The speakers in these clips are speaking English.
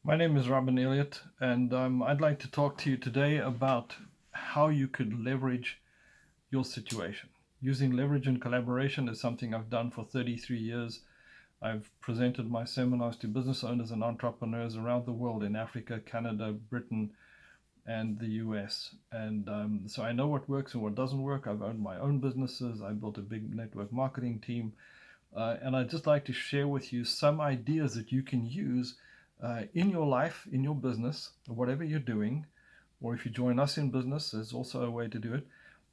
My name is J Elliott, and I'd like to talk to you today about how you could leverage your situation. Using leverage and collaboration is something I've done for 33 years. I've presented my seminars to business owners and entrepreneurs around the world in Africa, Canada, Britain, and the US. And so I know what works and what doesn't work. I've owned my own businesses. I built a big network marketing team. And I'd just like to share with you some ideas that you can use in your life, in your business, whatever you're doing, or if you join us in business, there's also a way to do it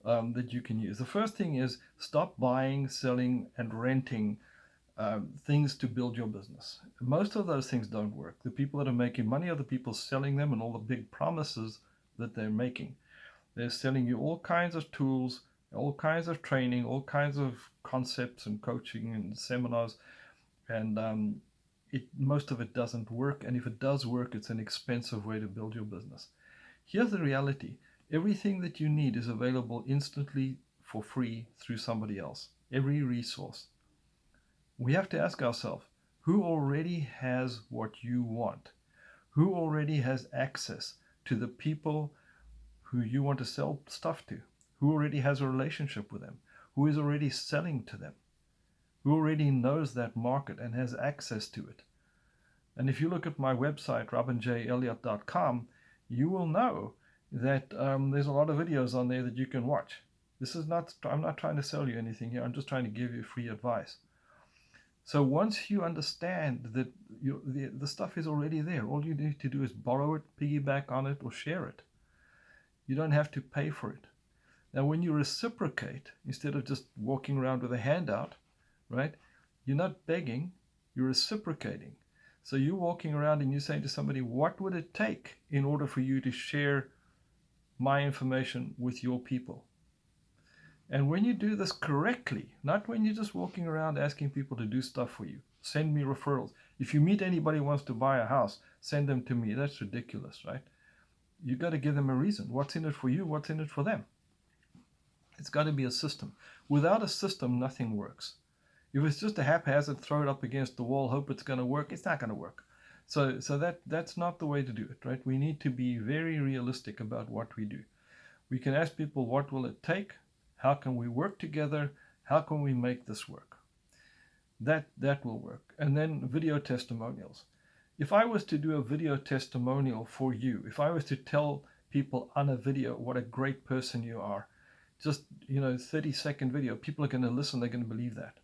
that you can use. The first thing is stop buying, selling, and renting things to build your business. Most of those things don't work. The people that are making money are the people selling them and all the big promises that they're making. They're selling you all kinds of tools, all kinds of training, all kinds of concepts and coaching and seminars, and most of it doesn't work. And if it does work, it's an expensive way to build your business. Here's the reality: everything that you need is available instantly for free through somebody else. Every resource. We have to ask ourselves, who already has what you want? Who already has access to the people who you want to sell stuff to? Who already has a relationship with them? Who is already selling to them? Who already knows that market and has access to it? And if you look at my website, robinjelliott.com, you will know that there's a lot of videos on there that you can watch. I'm not trying to sell you anything here. I'm just trying to give you free advice. So once you understand that the stuff is already there, all you need to do is borrow it, piggyback on it, or share it. You don't have to pay for it. Now, when you reciprocate, instead of just walking around with a handout, right, you're not begging, you're reciprocating. So you're walking around and you're saying to somebody, what would it take in order for you to share my information with your people? And when you do this correctly, not when you're just walking around asking people to do stuff for you, send me referrals. If you meet anybody who wants to buy a house, send them to me. That's ridiculous, right? You got to give them a reason. What's in it for you? What's in it for them? It's got to be a system. Without a system, nothing works. If it's just a haphazard, throw it up against the wall, hope it's going to work, it's not going to work. So that's not the way to do it, right? We need to be very realistic about what we do. We can ask people, what will it take? How can we work together? How can we make this work? That will work. And then video testimonials. If I was to do a video testimonial for you, if I was to tell people on a video what a great person you are, just 30-second video, people are going to listen, they're going to believe that.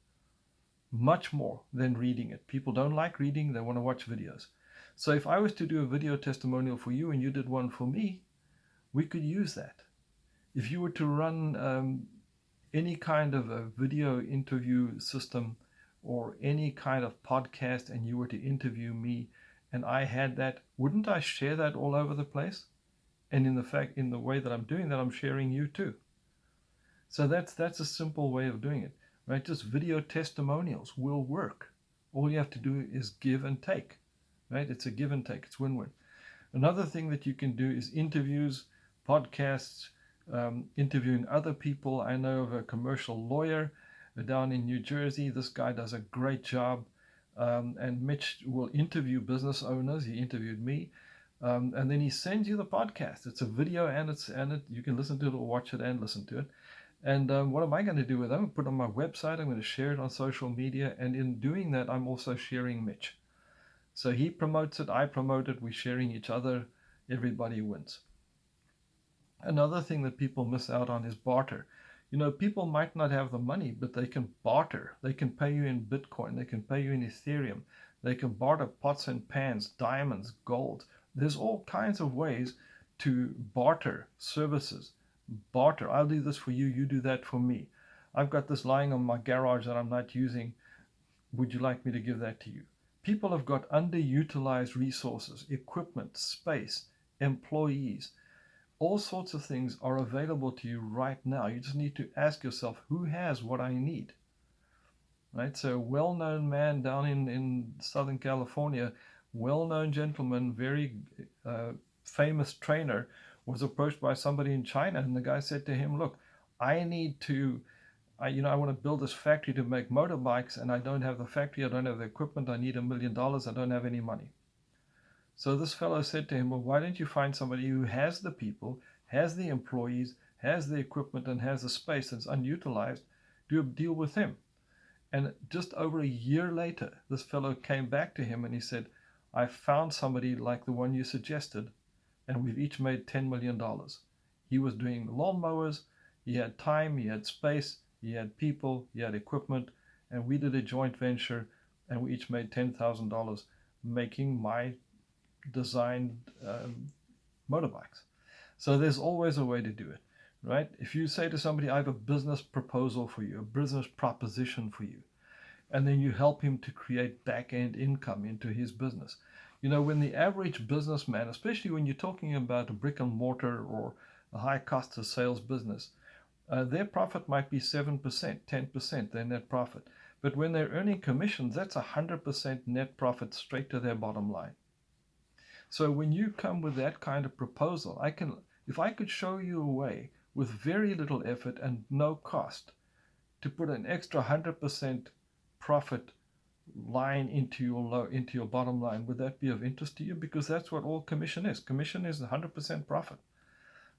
Much more than reading it. People don't like reading, they want to watch videos. So if I was to do a video testimonial for you and you did one for me, we could use that. If you were to run any kind of a video interview system or any kind of podcast and you were to interview me and I had that, wouldn't I share that all over the place? And in the way that I'm doing that, I'm sharing you too. So that's a simple way of doing it, right? Just video testimonials will work. All you have to do is give and take, right? It's a give and take. It's win-win. Another thing that you can do is interviews, podcasts, interviewing other people. I know of a commercial lawyer down in New Jersey. This guy does a great job. And Mitch will interview business owners. He interviewed me. And then he sends you the podcast. It's a video and you can listen to it or watch it and listen to it. And what am I going to do with it? I'm going to put it on my website. I'm going to share it on social media. And in doing that, I'm also sharing Mitch. So he promotes it, I promote it, we're sharing each other, everybody wins. Another thing that people miss out on is barter. People might not have the money, but they can barter. They can pay you in Bitcoin, they can pay you in Ethereum, they can barter pots and pans, diamonds, gold. There's all kinds of ways to barter services. Barter, I'll do this for you, you do that for me. I've got this lying on my garage that I'm not using. Would you like me to give that to you? People have got underutilized resources, equipment, space, employees. All sorts of things are available to you right now. You just need to ask yourself, who has what I need? Right? So a well-known man down in Southern California, well-known gentleman, very famous trainer, was approached by somebody in China, and the guy said to him, look, I want to build this factory to make motorbikes, and I don't have the factory, I don't have the equipment, I need $1 million, I don't have any money. So this fellow said to him, well, why don't you find somebody who has the people, has the employees, has the equipment, and has the space that's unutilized? Do a deal with him. And just over a year later, this fellow came back to him and he said, I found somebody like the one you suggested, and we've each made $10 million. He was doing lawnmowers, he had time, he had space, he had people, he had equipment, and we did a joint venture, and we each made $10,000 making my designed motorbikes. So there's always a way to do it, right? If you say to somebody, I have a business proposal for you, a business proposition for you, and then you help him to create back-end income into his business. You know, when the average businessman, especially when you're talking about a brick and mortar or a high cost of sales business, their profit might be 7%, 10%, their net profit. But when they're earning commissions, that's 100% net profit straight to their bottom line. So when you come with that kind of proposal, if I could show you a way with very little effort and no cost to put an extra 100% profit line into your bottom line, would that be of interest to you? Because that's what all commission is. Commission is 100% profit,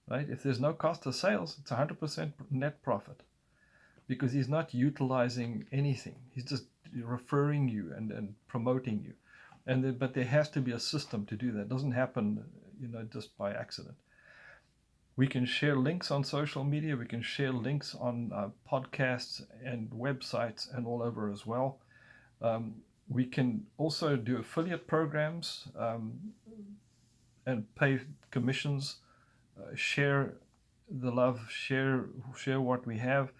right? If there's no cost of sales, it's 100% net profit, because he's not utilizing anything. He's just referring you and promoting you. But there has to be a system to do that. It doesn't happen, just by accident. We can share links on social media. We can share links on podcasts and websites and all over as well. We can also do affiliate programs and pay commissions, share the love, share what we have.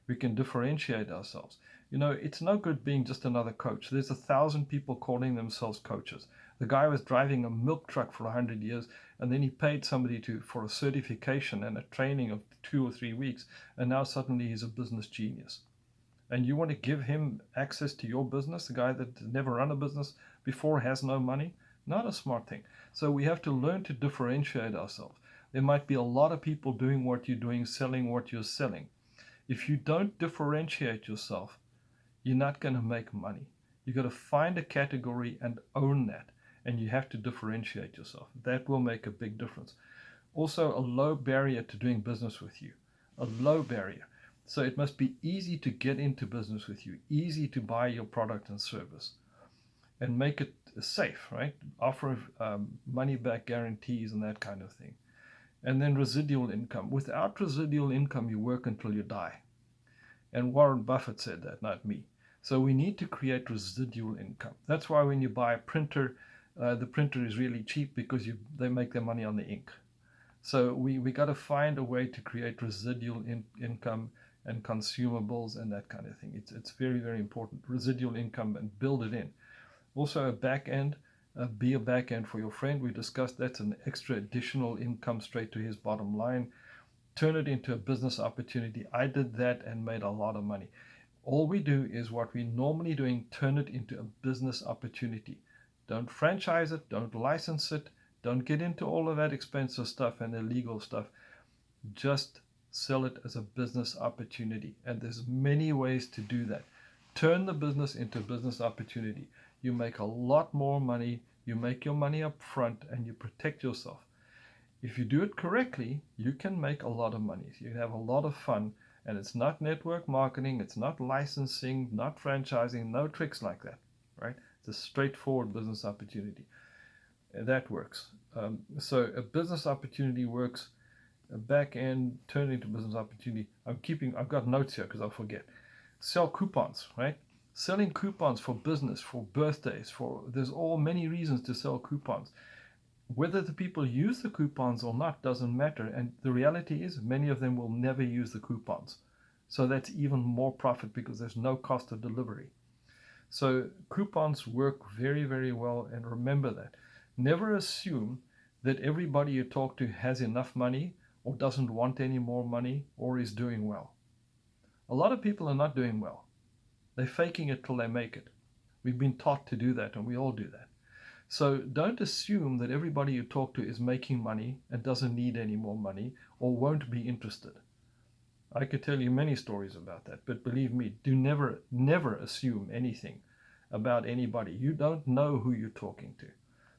We can differentiate ourselves. It's no good being just another coach. There's 1,000 people calling themselves coaches. The guy was driving a milk truck for 100 years, and then he paid somebody for a certification and a training of 2 or 3 weeks, and now suddenly he's a business genius. And you want to give him access to your business, the guy that never run a business before, has no money? Not a smart thing. So we have to learn to differentiate ourselves. There might be a lot of people doing what you're doing, selling what you're selling. If you don't differentiate yourself, you're not going to make money. You've got to find a category and own that, and you have to differentiate yourself. That will make a big difference. Also, a low barrier to doing business with you. A low barrier. So it must be easy to get into business with you, easy to buy your product and service, and make it safe, right? Offer money-back guarantees and that kind of thing. And then residual income. Without residual income, you work until you die. And Warren Buffett said that, not me. So we need to create residual income. That's why when you buy a printer, the printer is really cheap, because they make their money on the ink. So we got to find a way to create residual income and consumables and that kind of thing. It's very, very important. Residual income, and build it in. Also a back end. Be a back end for your friend. We discussed that's an extra additional income straight to his bottom line. Turn it into a business opportunity. I did that and made a lot of money. All we do is what we're normally doing, turn it into a business opportunity. Don't franchise it, don't license it, don't get into all of that expensive stuff and illegal stuff. Just sell it as a business opportunity. And there's many ways to do that. Turn the business into a business opportunity. You make a lot more money, you make your money up front, and you protect yourself. If you do it correctly, you can make a lot of money. You can have a lot of fun, and it's not network marketing, it's not licensing, not franchising, no tricks like that, right? It's a straightforward business opportunity. That works. So a business opportunity works. A back end, turn into business opportunity. I've got notes here because I'll forget. Sell coupons, right? Selling coupons for business, for birthdays, there's many reasons to sell coupons. Whether the people use the coupons or not doesn't matter. And the reality is many of them will never use the coupons. So that's even more profit, because there's no cost of delivery. So coupons work very, very well. And remember that. Never assume that everybody you talk to has enough money, or doesn't want any more money, or is doing well. A lot of people are not doing well. They're faking it till they make it. We've been taught to do that, and we all do that. So don't assume that everybody you talk to is making money and doesn't need any more money, or won't be interested. I could tell you many stories about that, but believe me, do never assume anything about anybody. You don't know who you're talking to.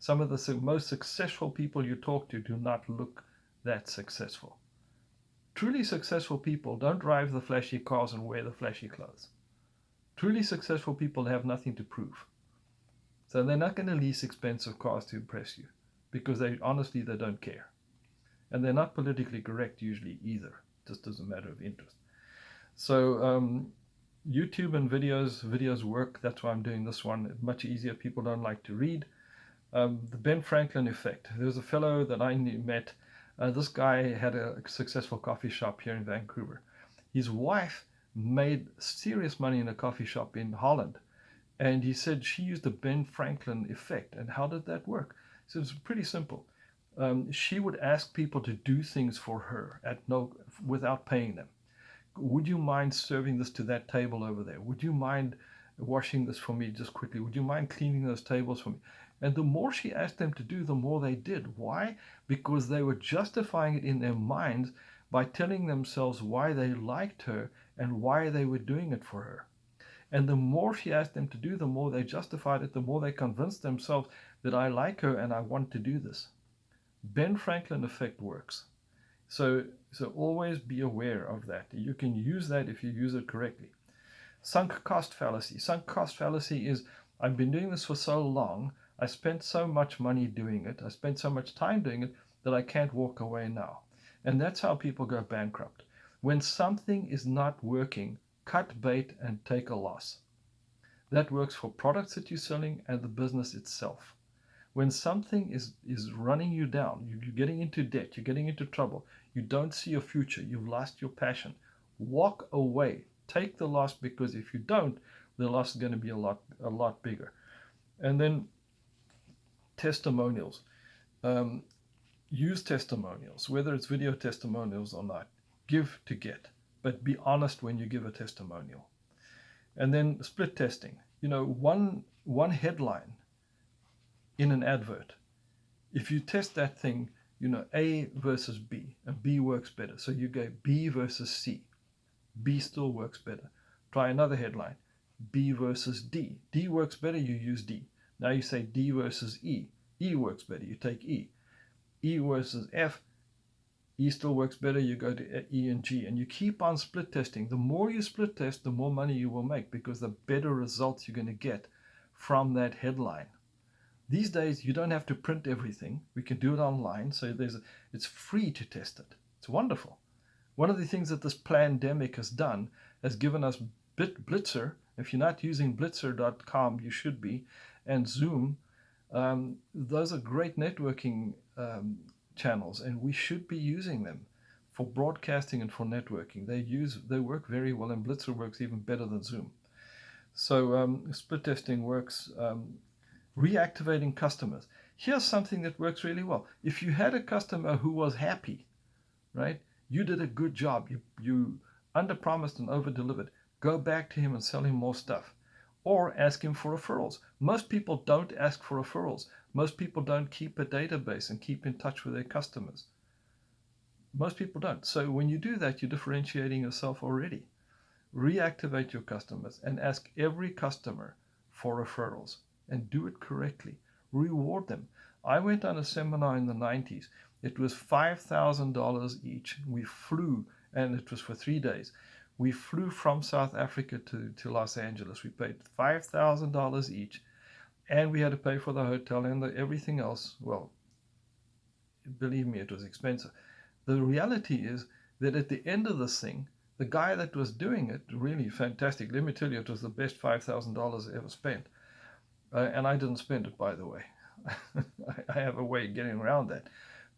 Some of the most successful people you talk to do not look that successful. Truly successful people don't drive the flashy cars and wear the flashy clothes. Truly successful people have nothing to prove. So they're not going to lease expensive cars to impress you because they honestly they don't care. And they're not politically correct usually either, just as a matter of interest. So YouTube and videos work. That's why I'm doing this one. It's much easier. People don't like to read. The Ben Franklin effect. There's a fellow that I met. This guy had a successful coffee shop here in Vancouver. His wife made serious money in a coffee shop in Holland. And he said she used the Ben Franklin effect. And how did that work? So it's pretty simple. She would ask people to do things for her without paying them. Would you mind serving this to that table over there? Would you mind washing this for me just quickly? Would you mind cleaning those tables for me? And the more she asked them to do, the more they did. Why? Because they were justifying it in their minds by telling themselves why they liked her and why they were doing it for her. And the more she asked them to do, the more they justified it, the more they convinced themselves that I like her and I want to do this. Ben Franklin effect works. So always be aware of that. You can use that if you use it correctly. Sunk cost fallacy. Sunk cost fallacy is, I've been doing this for so long, I spent so much money doing it, I spent so much time doing it, that I can't walk away now. And that's how people go bankrupt. When something is not working, cut bait and take a loss. That works for products that you're selling and the business itself. When something is running you down, you're getting into debt, you're getting into trouble, you don't see your future, you've lost your passion, walk away. Take the loss, because if you don't, the loss is going to be a lot bigger. And then testimonials. Use testimonials, whether it's video testimonials or not. Give to get, but be honest when you give a testimonial. And then split testing. One headline in an advert, if you test that thing, A versus B, and B works better. So you go B versus C. B still works better. Try another headline, B versus D. D works better, you use D. Now you say D versus E. E works better, you take E. E versus F. E still works better, you go to E and G. And you keep on split testing. The more you split test, the more money you will make, because the better results you're going to get from that headline. These days, you don't have to print everything. We can do it online, so it's free to test it. It's wonderful. One of the things that this pandemic has done has given us Blitzer. If you're not using blitzer.com, you should be, and Zoom. Those are great networking channels, and we should be using them for broadcasting and for networking. They work very well, and Blitzer works even better than Zoom. So split testing works. Reactivating customers. Here's something that works really well. If you had a customer who was happy, right? You did a good job. You underpromised and over-delivered. Go back to him and sell him more stuff. Or ask him for referrals. Most people don't ask for referrals. Most people don't keep a database and keep in touch with their customers. Most people don't. So when you do that, you're differentiating yourself already. Reactivate your customers and ask every customer for referrals. And do it correctly. Reward them. I went on a seminar in the 90s. It was $5,000 each. We flew, and it was for 3 days. We flew from South Africa to Los Angeles. We paid $5,000 each, and we had to pay for the hotel and everything else. Well, believe me, it was expensive. The reality is that at the end of this thing, the guy that was doing it, really fantastic. Let me tell you, it was the best $5,000 ever spent. And I didn't spend it, by the way. I have a way of getting around that.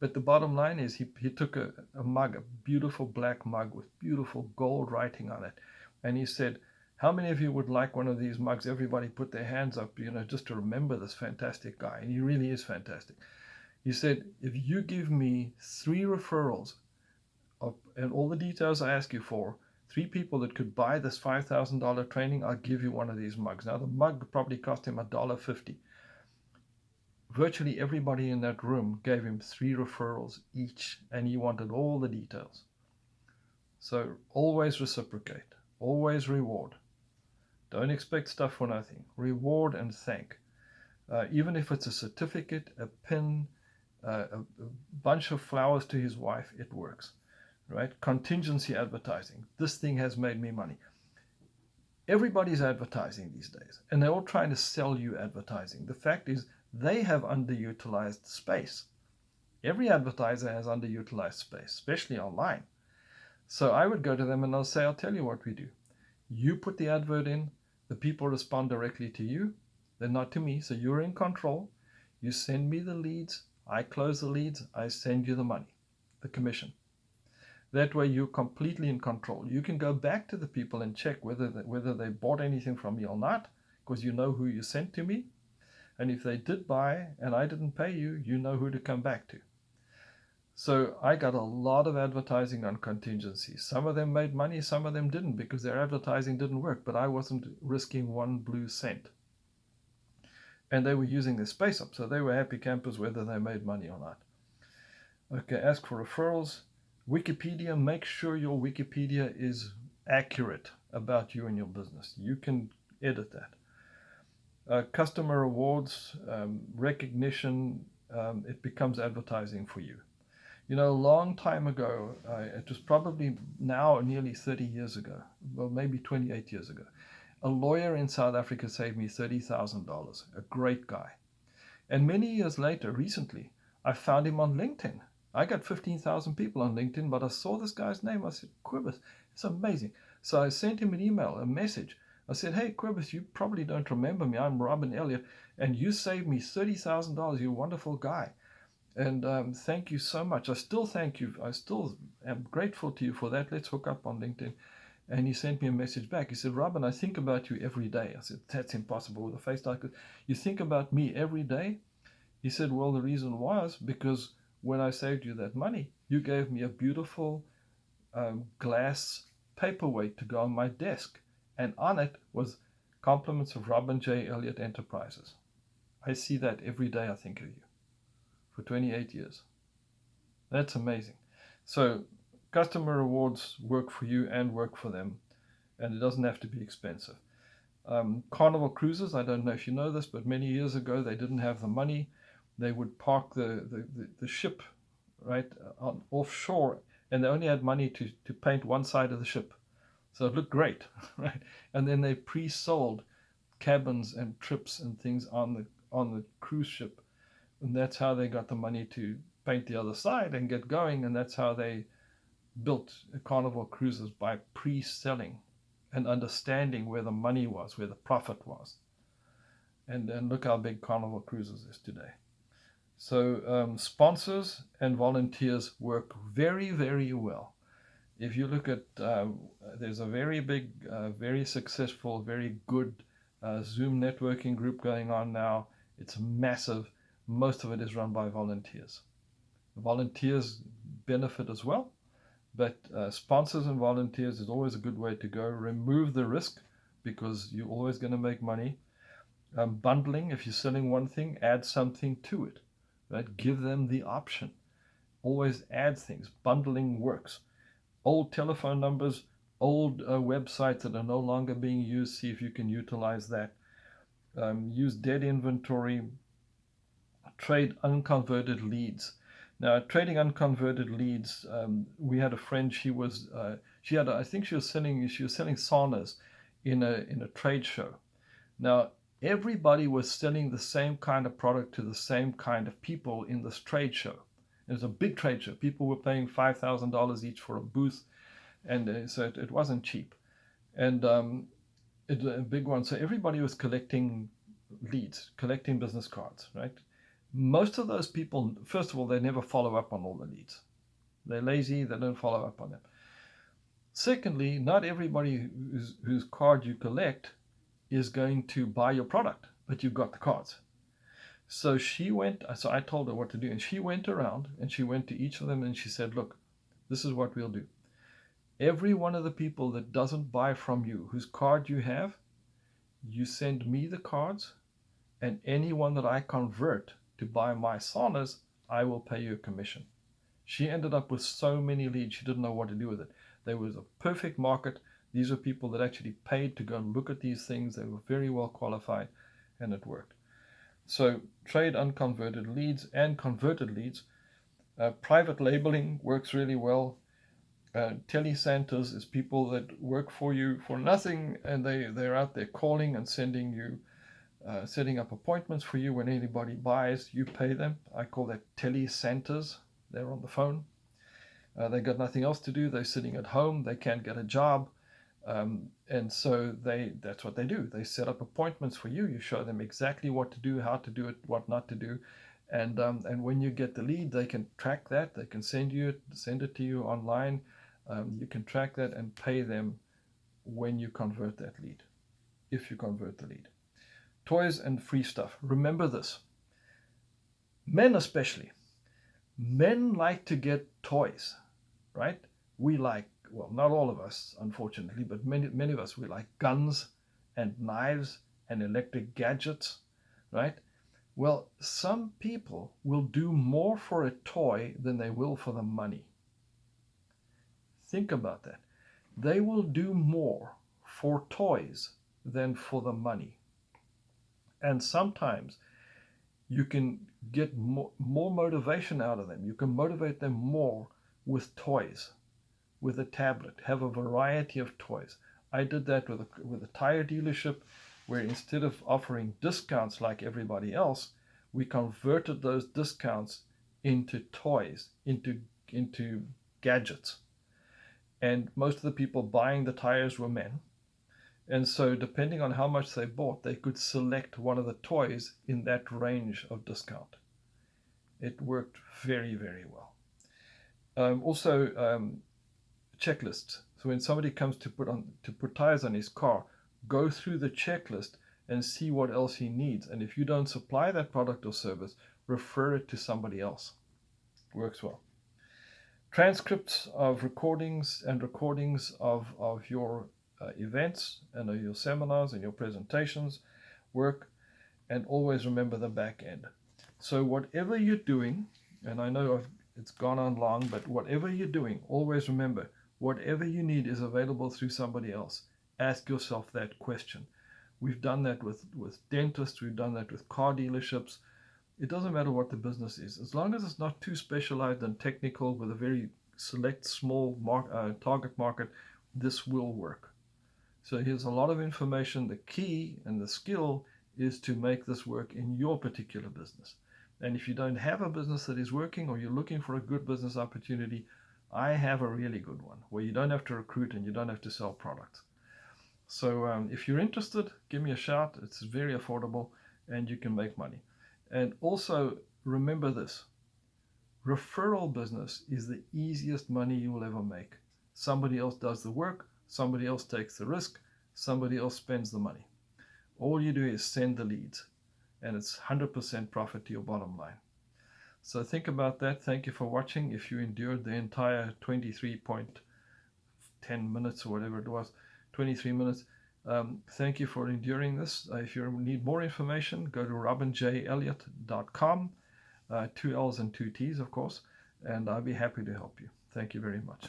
But the bottom line is he took a mug, a beautiful black mug with beautiful gold writing on it. And he said, how many of you would like one of these mugs? Everybody put their hands up, just to remember this fantastic guy. And he really is fantastic. He said, if you give me 3 referrals and all the details I ask you for, 3 people that could buy this $5,000 training, I'll give you one of these mugs. Now, the mug probably cost him $1.50. Virtually everybody in that room gave him 3 referrals each, and he wanted all the details. So always reciprocate. Always reward. Don't expect stuff for nothing. Reward and thank. Even if it's a certificate, a pin, a bunch of flowers to his wife, it works, right? Contingency advertising. This thing has made me money. Everybody's advertising these days, and they're all trying to sell you advertising. The fact is, they have underutilized space. Every advertiser has underutilized space, especially online. So I would go to them and I'll say, I'll tell you what we do. You put the advert in, the people respond directly to you. They're not to me, so you're in control. You send me the leads, I close the leads, I send you the money, the commission. That way you're completely in control. You can go back to the people and check whether they bought anything from me or not, because you know who you sent to me. And if they did buy and I didn't pay you, you know who to come back to. So I got a lot of advertising on contingency. Some of them made money, some of them didn't, because their advertising didn't work, but I wasn't risking one blue cent. And they were using their space up, so they were happy campers whether they made money or not. Okay, ask for referrals. Wikipedia, make sure your Wikipedia is accurate about you and your business. You can edit that. Customer rewards, recognition, it becomes advertising for you. You know, a long time ago, it was probably now nearly 30 years ago, well, maybe 28 years ago, a lawyer in South Africa saved me $30,000, a great guy. And many years later, recently, I found him on LinkedIn. I got 15,000 people on LinkedIn, but I saw this guy's name. I said, Quibus, it's amazing. So I sent him an email, a message. I said, hey, Quibus, you probably don't remember me. I'm J Elliott, and you saved me $30,000. You're a wonderful guy. And thank you so much. I still thank you. I still am grateful to you for that. Let's hook up on LinkedIn. And he sent me a message back. He said, Robin, I think about you every day. I said, that's impossible with a face like this. You think about me every day? He said, well, the reason was because when I saved you that money, you gave me a beautiful glass paperweight to go on my desk. And on it was compliments of Robin J Elliott Enterprises. I see that every day. I think of you. For 28 years. That's amazing. So customer rewards work for you and work for them, and it doesn't have to be expensive. Carnival Cruises, I don't know if you know this, but many years ago they didn't have the money. They would park the ship right on offshore, and they only had money to paint one side of the ship. So it looked great, right? And then they pre-sold cabins and trips and things on the cruise ship. And that's how they got the money to paint the other side and get going. And that's how they built Carnival Cruises, by pre-selling and understanding where the money was, where the profit was. And look how big Carnival Cruises is today. So sponsors and volunteers work very, very well. If you look at, there's a very big, very successful, very good Zoom networking group going on now. It's massive. Most of it is run by volunteers. Volunteers benefit as well, but sponsors and volunteers is always a good way to go. Remove the risk, because you're always going to make money. Bundling, if you're selling one thing, add something to it. Right? Give them the option. Always add things. Bundling works. Old telephone numbers, old websites that are no longer being used, see if you can utilize that. Use dead inventory. Trade unconverted leads. Now, trading unconverted leads, we had a friend. I think she was selling saunas in a trade show. Now, everybody was selling the same kind of product to the same kind of people in this trade show. It was a big trade show. People were paying $5,000 each for a booth, and so it wasn't cheap, and it was a big one. So everybody was collecting leads, collecting business cards, right? Most of those people, first of all, they never follow up on all the leads. They're lazy, they don't follow up on them. Secondly, not everybody whose card you collect is going to buy your product, but you've got the cards. So I told her what to do, and she went around and she went to each of them and she said, look, this is what we'll do. Every one of the people that doesn't buy from you, whose card you have, you send me the cards, and anyone that I convert to buy my saunas, I will pay you a commission. She ended up with so many leads, she didn't know what to do with it. There was a perfect market. These are people that actually paid to go and look at these things. They were very well qualified, and it worked. So trade unconverted leads and converted leads. Private labeling works really well. Telecentres is people that work for you for nothing, and they're out there calling and sending you, setting up appointments for you. When anybody buys, you pay them. I call that telecentres. They're on the phone. They got nothing else to do. They're sitting at home. They can't get a job. And so that's what they do. They set up appointments for you. You show them exactly what to do, how to do it, what not to do. And when you get the lead, they can track that. They can send it to you online. You can track that and pay them when you convert that lead, if you convert the lead. Toys and free stuff. Remember this. Men especially. Men like to get toys, right? We like, well, not all of us, unfortunately, but many of us, we like guns and knives and electric gadgets, right? Well, some people will do more for a toy than they will for the money. Think about that. They will do more for toys than for the money. And sometimes you can get more motivation out of them. You can motivate them more with toys, with a tablet. Have a variety of toys. I did that with a tire dealership, where instead of offering discounts like everybody else, we converted those discounts into toys, into gadgets. And most of the people buying the tires were men. And so depending on how much they bought, they could select one of the toys in that range of discount. It worked very, very well. Also, checklists. So when somebody comes to put tires on his car, go through the checklist and see what else he needs. And if you don't supply that product or service, refer it to somebody else. Works well. Transcripts of recordings of your events and your seminars and your presentations work. And always remember the back end. So whatever you're doing, and I know it's gone on long, but whatever you're doing, always remember, whatever you need is available through somebody else. Ask yourself that question. We've done that with dentists. We've done that with car dealerships. It doesn't matter what the business is. As long as it's not too specialized and technical with a very select small target market, this will work. So here's a lot of information. The key and the skill is to make this work in your particular business. And if you don't have a business that is working, or you're looking for a good business opportunity, I have a really good one where you don't have to recruit and you don't have to sell products. So if you're interested, give me a shout. It's very affordable and you can make money. And also remember this, referral business is the easiest money you will ever make. Somebody else does the work, somebody else takes the risk, somebody else spends the money. All you do is send the leads, and it's 100% profit to your bottom line. So think about that. Thank you for watching. If you endured the entire 23.10 minutes or whatever it was, 23 minutes, thank you for enduring this. If you need more information, go to robinjelliott.com, 2 L's and 2 T's, of course, and I'll be happy to help you. Thank you very much.